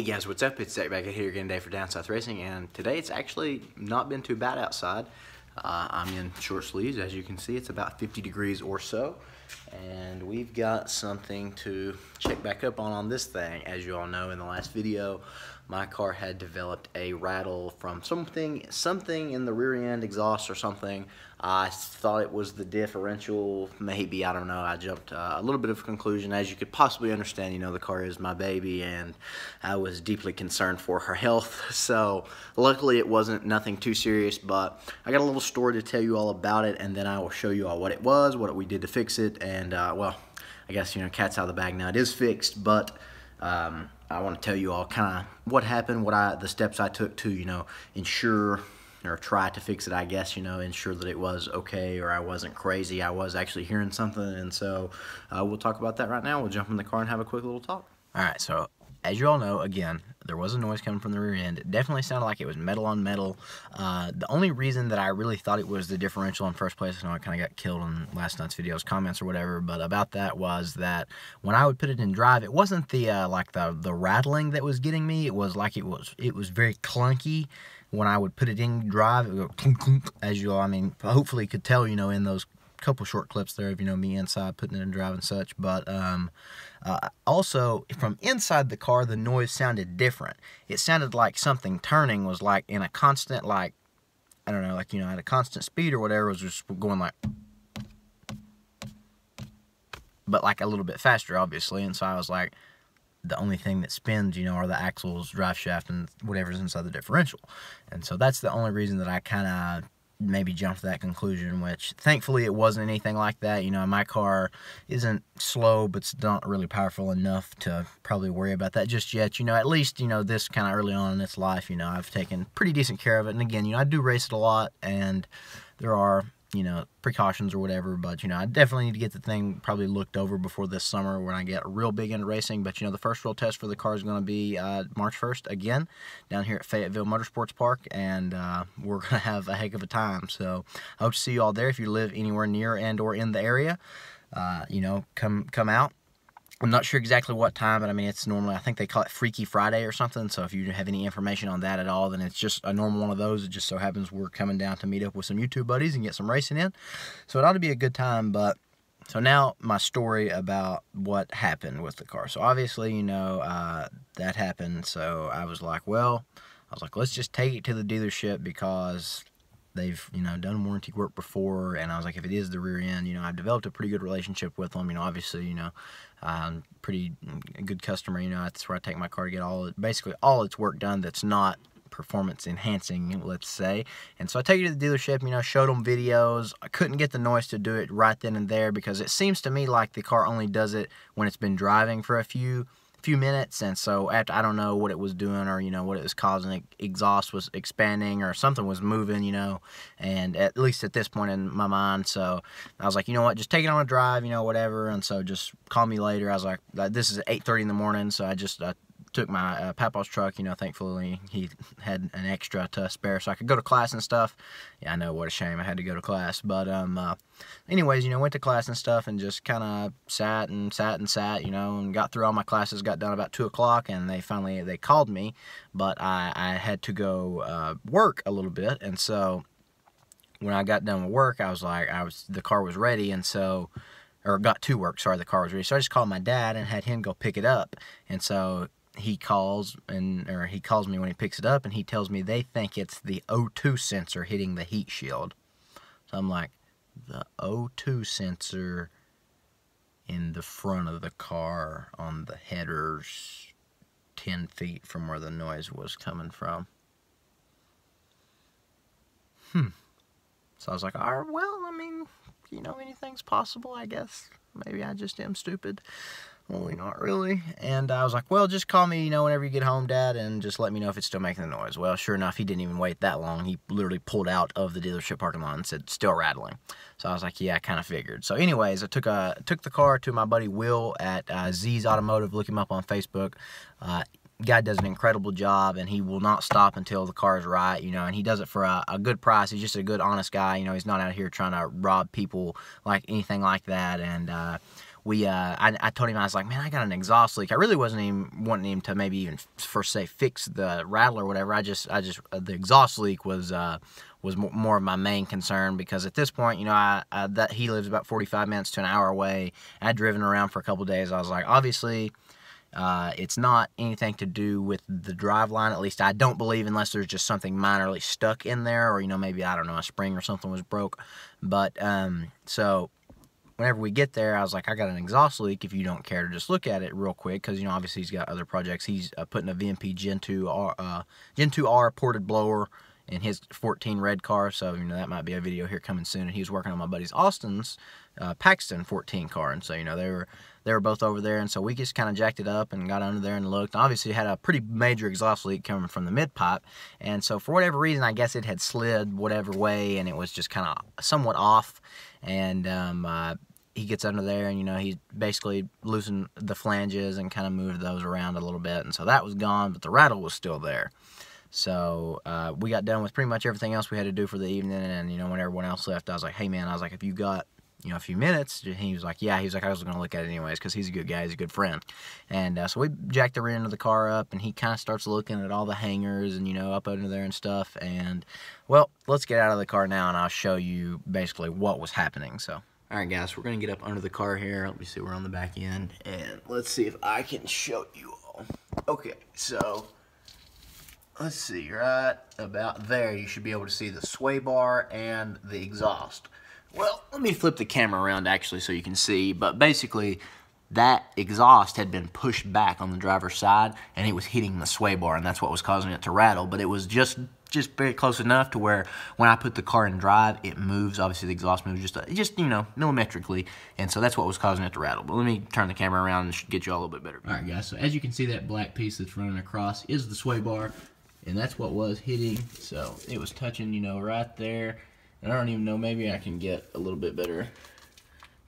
guys, what's up? It's Zach back here again today for Down South Racing, and today it's actually not been too bad outside. I'm in short sleeves. As you can see, it's about 50 degrees or so, and we've got something to check back up on this thing. As you all know, in the last video, my car had developed a rattle from something in the rear end exhaust or something. I thought it was the differential, maybe, I don't know. I jumped a little bit of a conclusion. As you could possibly understand, you know, the car is my baby, and I was deeply concerned for her health. So luckily it wasn't nothing too serious, but I got a little story to tell you all about it, and then I will show you all what it was, what we did to fix it, and well, I guess, you know, cat's out of the bag now. It is fixed, but I want to tell you all kind of what happened, the steps I took to, you know, ensure or try to fix it, I guess, you know, ensure that it was okay, or I wasn't crazy. I was actually hearing something, and so we'll talk about that right now. We'll jump in the car and have a quick little talk. Alright, so as you all know, again, there was a noise coming from the rear end. It definitely sounded like it was metal on metal. The only reason that I really thought it was the differential in first place, I know I kind of got killed in last night's video's comments or whatever, but about that was that when I would put it in drive, it wasn't the like the rattling that was getting me. It was like it was very clunky. When I would put it in drive, it would go clunk, clunk, as you all, I mean, hopefully you could tell, you know, in those couple short clips there of, you know, me inside putting it in drive and such. But also from inside the car, the noise sounded different. It sounded like something turning was like in a constant, like, I don't know, like, you know, at a constant speed or whatever, it was just going like, but like a little bit faster, obviously. And so I was like, the only thing that spins, you know, are the axles, drive shaft, and whatever's inside the differential. And so that's the only reason that I kind of maybe jumped to that conclusion, which thankfully it wasn't anything like that. You know, my car isn't slow, but it's not really powerful enough to probably worry about that just yet. You know, at least, you know, this kind of early on in its life, you know, I've taken pretty decent care of it. And again, you know, I do race it a lot, and there are, you know, precautions or whatever, but, you know, I definitely need to get the thing probably looked over before this summer when I get real big into racing. But, you know, the first real test for the car is going to be March 1st, again, down here at Fayetteville Motorsports Park, and we're going to have a heck of a time. So I hope to see you all there. If you live anywhere near and or in the area, you know, come out. I'm not sure exactly what time, but I mean, it's normally, I think they call it Freaky Friday or something. So if you have any information on that at all, then it's just a normal one of those. It just so happens we're coming down to meet up with some YouTube buddies and get some racing in. So it ought to be a good time. But so now my story about what happened with the car. So obviously, you know, that happened. So I was like, let's just take it to the dealership because they've, you know, done warranty work before, and I was like, if it is the rear end, you know, I've developed a pretty good relationship with them, you know, obviously, you know, pretty good customer, you know, that's where I take my car to get basically all its work done that's not performance enhancing, let's say. And so I take it to the dealership, you know, showed them videos. I couldn't get the noise to do it right then and there because it seems to me like the car only does it when it's been driving for a few minutes, and so after, I don't know what it was doing, or, you know, what it was causing. Exhaust was expanding or something was moving, you know, and at least at this point in my mind. So I was like, you know what, just take it on a drive, you know, whatever. And so just call me later. I was like, this is 8:30 in the morning, so I just took my papa's truck, you know, thankfully he had an extra to spare so I could go to class and stuff. Yeah, I know, what a shame I had to go to class, but anyways, you know, went to class and stuff and just kind of sat, you know, and got through all my classes, got done about 2 o'clock, and they called me, but I had to go work a little bit. And so when I got done with work, I was like, the car was ready, and so, or got to work, sorry, the car was ready, so I just called my dad and had him go pick it up. And so he calls me when he picks it up, and he tells me they think it's the O2 sensor hitting the heat shield. So I'm like, the O2 sensor in the front of the car on the headers 10 feet from where the noise was coming from. So I was like, all right, well, I mean, you know, anything's possible, I guess. Maybe I just am stupid. Well, not really. And I was like, well, just call me, you know, whenever you get home, Dad, and just let me know if it's still making the noise. Well, sure enough, he didn't even wait that long. He literally pulled out of the dealership parking lot and said, still rattling. So I was like, yeah, I kind of figured. So anyways, I took the car to my buddy Will at Z's Automotive. Look him up on Facebook. Guy does an incredible job, and he will not stop until the car is right, you know, and he does it for a good price. He's just a good, honest guy, you know. He's not out here trying to rob people like anything like that. And I told him, I was like, man, I got an exhaust leak. I really wasn't even wanting him to maybe even first say fix the rattle or whatever. The exhaust leak was more of my main concern, because at this point, you know, that he lives about 45 minutes to an hour away. I'd driven around for a couple days. I was like, obviously, it's not anything to do with the drive line. At least I don't believe, unless there's just something minorly stuck in there, or, you know, maybe, I don't know, a spring or something was broke. But so whenever we get there, I was like, I got an exhaust leak, if you don't care to just look at it real quick, because, you know, obviously he's got other projects. He's putting a VMP Gen 2R ported blower in his 14 red car, so, you know, that might be a video here coming soon. And he was working on my buddy's Austin's Paxton 14 car, and so, you know, they were both over there, and so we just kind of jacked it up and got under there and looked. Obviously, it had a pretty major exhaust leak coming from the mid-pipe, and so for whatever reason, I guess it had slid whatever way, and it was just kind of somewhat off. And he gets under there, and, you know, he basically loosened the flanges and kind of moved those around a little bit, and so that was gone, but the rattle was still there. So we got done with pretty much everything else we had to do for the evening, and, you know, when everyone else left, I was like, hey, man, I was like, if you got, you know, a few minutes, he was like, yeah, he was like, I was going to look at it anyways, because he's a good guy, he's a good friend. And so we jacked the rear end of the car up, and he kind of starts looking at all the hangers and, you know, up under there and stuff. And, well, let's get out of the car now, and I'll show you basically what was happening. So, all right, guys, we're going to get up under the car here. Let me see, we're on the back end, and let's see if I can show you all. Okay, so let's see, right about there, you should be able to see the sway bar and the exhaust. Well, let me flip the camera around, actually, so you can see. But basically, that exhaust had been pushed back on the driver's side, and it was hitting the sway bar, and that's what was causing it to rattle. But it was just very close enough to where when I put the car in drive, it moves. Obviously, the exhaust moves just you know, millimetrically, and so that's what was causing it to rattle. But let me turn the camera around and get you all a little bit better view. All right, guys, so as you can see, that black piece that's running across is the sway bar, and that's what was hitting. So it was touching, you know, right there. And I don't even know, maybe I can get a little bit better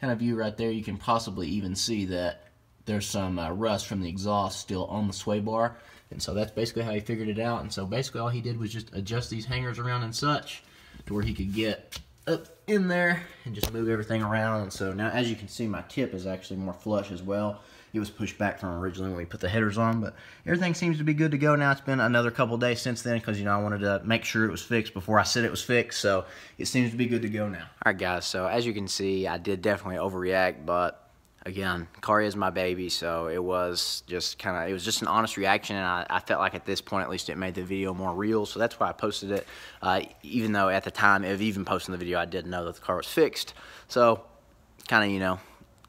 kind of view right there. You can possibly even see that there's some rust from the exhaust still on the sway bar. And so that's basically how he figured it out. And so basically all he did was just adjust these hangers around and such to where he could get up in there and just move everything around. And so now, as you can see, my tip is actually more flush as well. It was pushed back from originally when we put the headers on, but everything seems to be good to go now. It's been another couple days since then, because, you know, I wanted to make sure it was fixed before I said it was fixed, so it seems to be good to go now. All right, guys, so as you can see, I did definitely overreact, but again, car is my baby, so it was just an honest reaction, and I felt like at this point, at least, it made the video more real, so that's why I posted it, even though at the time of even posting the video, I didn't know that the car was fixed. So kind of, you know,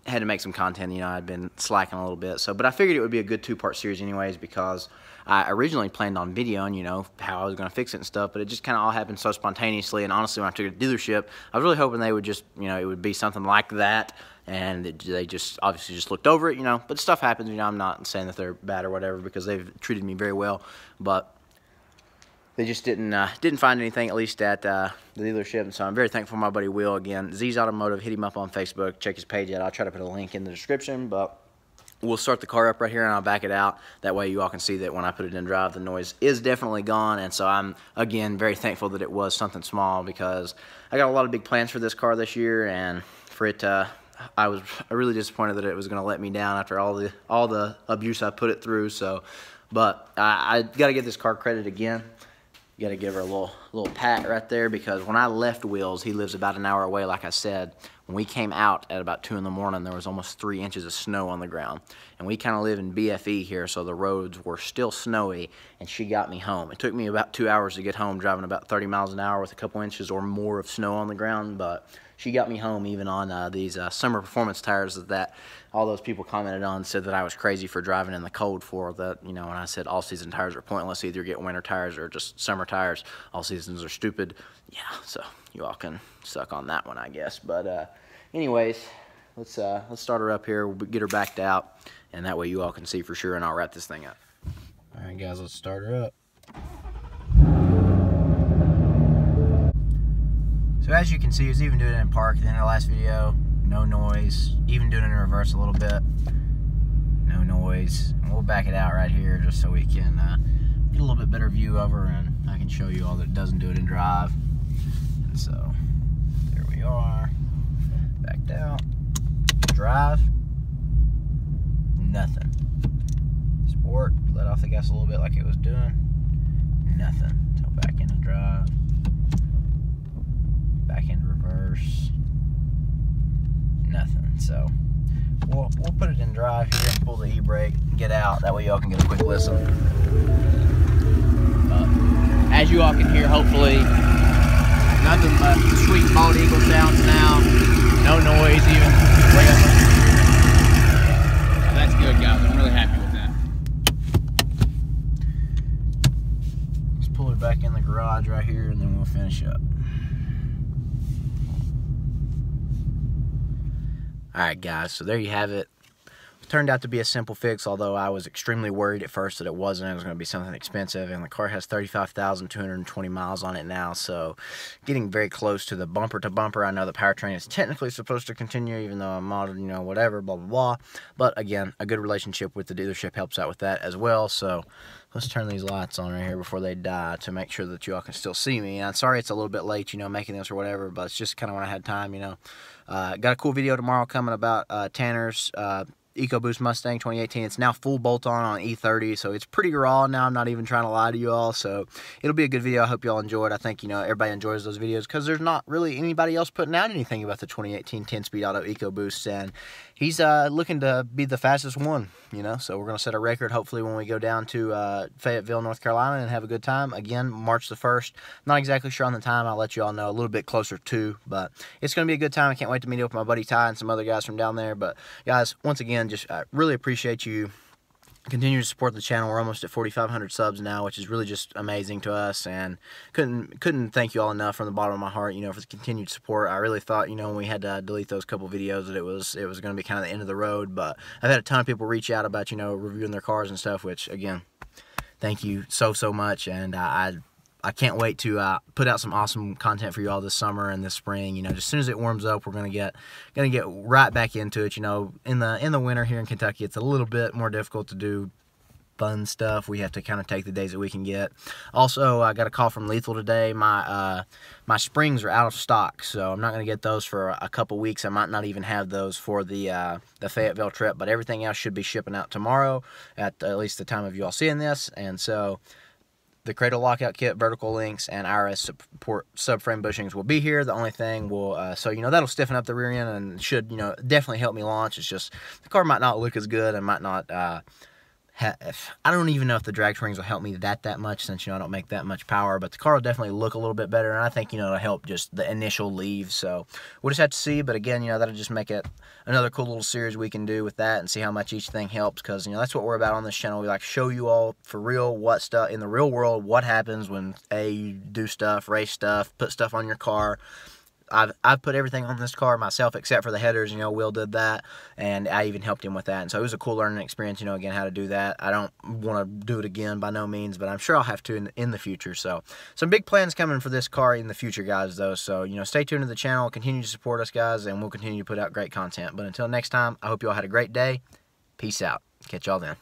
had to make some content. You know, I'd been slacking a little bit, so, but I figured it would be a good two-part series anyways, because I originally planned on videoing, you know, how I was going to fix it and stuff, but it just kind of all happened so spontaneously. And honestly, when I took it to the dealership, I was really hoping they would just, you know, it would be something like that, and they just obviously just looked over it, you know. But stuff happens, you know. I'm not saying that they're bad or whatever, because they've treated me very well, but they just didn't find anything, at least at the dealership. And so I'm very thankful for my buddy Will. Again, Z's Automotive. Hit him up on Facebook. Check his page out. I'll try to put a link in the description. But we'll start the car up right here, and I'll back it out. That way you all can see that when I put it in drive, the noise is definitely gone. And so I'm, again, very thankful that it was something small, because I got a lot of big plans for this car this year. And for it I was really disappointed that it was going to let me down after all the abuse I put it through. So, but I got to give this car credit again. You got to give her a little pat right there, because when I left Will's, he lives about an hour away, like I said. When we came out at about 2 in the morning, there was almost 3 inches of snow on the ground. And we kind of live in BFE here, so the roads were still snowy, and she got me home. It took me about 2 hours to get home, driving about 30 miles an hour with a couple inches or more of snow on the ground, but she got me home even on these summer performance tires that all those people commented on, said that I was crazy for driving in the cold for that, you know, and I said all season tires are pointless. Either get winter tires or just summer tires. All seasons are stupid. Yeah, so you all can suck on that one, I guess. But anyways, let's start her up here. We'll get her backed out, and that way you all can see for sure, and I'll wrap this thing up. All right, guys, let's start her up. So as you can see, I was even doing it in park at the end of the last video. No noise. Even doing it in reverse a little bit. No noise. And we'll back it out right here just so we can get a little bit better view of her, and I can show you all that it doesn't do it in drive. And so there we are. Backed out. Drive. Nothing. Sport, let off the gas a little bit like it was doing. Nothing. So back into drive. Back into reverse. Nothing. So we'll put it in drive here and pull the e-brake and get out. That way y'all can get a quick listen. As you all can hear, hopefully, nothing but sweet bald eagle sounds now. No noise even. That's good, guys. I'm really happy with that. Let's pull it back in the garage right here and then we'll finish up. Alright guys, so there you have it. It turned out to be a simple fix, although I was extremely worried at first that it wasn't. It was going to be something expensive, and the car has 35,220 miles on it now, so getting very close to the bumper to bumper. I know the powertrain is technically supposed to continue, even though I'm modded, you know, whatever, blah, blah, blah. But again, a good relationship with the dealership helps out with that as well, so let's turn these lights on right here before they die to make sure that you all can still see me. And I'm sorry it's a little bit late, you know, making this or whatever, but it's just kind of when I had time, you know. Got a cool video tomorrow coming about Tanner's EcoBoost Mustang 2018. It's now full bolt-on E30, so it's pretty raw now. I'm not even trying to lie to you all, so it'll be a good video. I hope you all enjoy it. I think, you know, everybody enjoys those videos because there's not really anybody else putting out anything about the 2018 10-speed auto EcoBoost, and he's looking to be the fastest one, you know, so we're going to set a record hopefully when we go down to Fayetteville, North Carolina, and have a good time. Again, March the 1st. Not exactly sure on the time. I'll let you all know a little bit closer to, but it's going to be a good time. I can't wait to meet up with my buddy Ty and some other guys from down there. But guys, once again, just really appreciate you continue to support the channel. We're almost at 4,500 subs now, which is really just amazing to us, and couldn't thank you all enough from the bottom of my heart, you know, for the continued support. I really thought, you know, when we had to delete those couple videos that it was going to be kind of the end of the road, but I've had a ton of people reach out about, you know, reviewing their cars and stuff, which again, thank you so much, and I can't wait to put out some awesome content for you all this summer and this spring. You know, as soon as it warms up, we're gonna get right back into it. You know, in the winter here in Kentucky, it's a little bit more difficult to do fun stuff. We have to kind of take the days that we can get. Also, I got a call from Lethal today. My springs are out of stock, so I'm not gonna get those for a couple weeks. I might not even have those for the Fayetteville trip, but everything else should be shipping out tomorrow at least the time of you all seeing this. And so the cradle lockout kit, vertical links, and IRS support subframe bushings will be here. The only thing will, so, you know, that'll stiffen up the rear end and should, you know, definitely help me launch. It's just, the car might not look as good and might not, I don't even know if the drag springs will help me that much, since, you know, I don't make that much power, but the car will definitely look a little bit better, and I think, you know, it'll help just the initial leave. So we'll just have to see, but again, you know, that'll just make it another cool little series we can do with that and see how much each thing helps, because, you know, that's what we're about on this channel. We like to show you all for real what stuff in the real world, what happens when you do stuff, race stuff, put stuff on your car. I've put everything on this car myself except for the headers. You know, Will did that, and I even helped him with that, and so it was a cool learning experience, you know, again, how to do that. I don't want to do it again by no means, but I'm sure I'll have to in the future. So some big plans coming for this car in the future, guys, though, so, you know, stay tuned to the channel, continue to support us, guys, and we'll continue to put out great content. But until next time, I hope you all had a great day. Peace out. Catch y'all then.